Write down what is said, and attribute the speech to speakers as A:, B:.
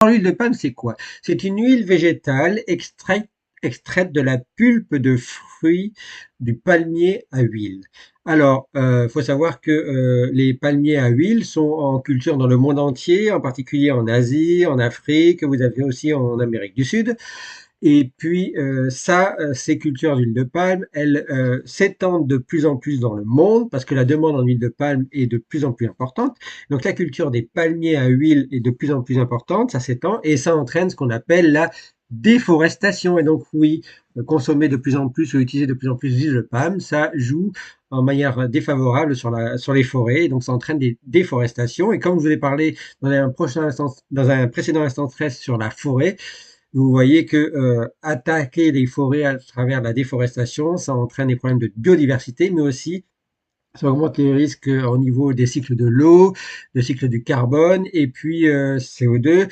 A: L'huile de palme, c'est quoi? C'est une huile végétale extraite de la pulpe de fruits du palmier à huile. Alors, faut savoir que, les palmiers à huile sont en culture dans le monde entier, en particulier en Asie, en Afrique, vous avez aussi en Amérique du Sud. Et puis, ces cultures d'huile de palme, elles, s'étendent de plus en plus dans le monde parce que la demande en huile de palme est de plus en plus importante. Donc la culture des palmiers à huile est de plus en plus importante, ça s'étend et ça entraîne ce qu'on appelle la déforestation. Et donc oui, consommer de plus en plus ou utiliser de plus en plus d'huile de palme, ça joue en manière défavorable sur les forêts et donc ça entraîne des déforestations. Et comme je vous ai parlé dans un précédent instant stress sur la forêt, vous voyez que attaquer les forêts à travers la déforestation, ça entraîne des problèmes de biodiversité, mais aussi ça augmente les risques au niveau des cycles de l'eau, le cycle du carbone et puis CO2.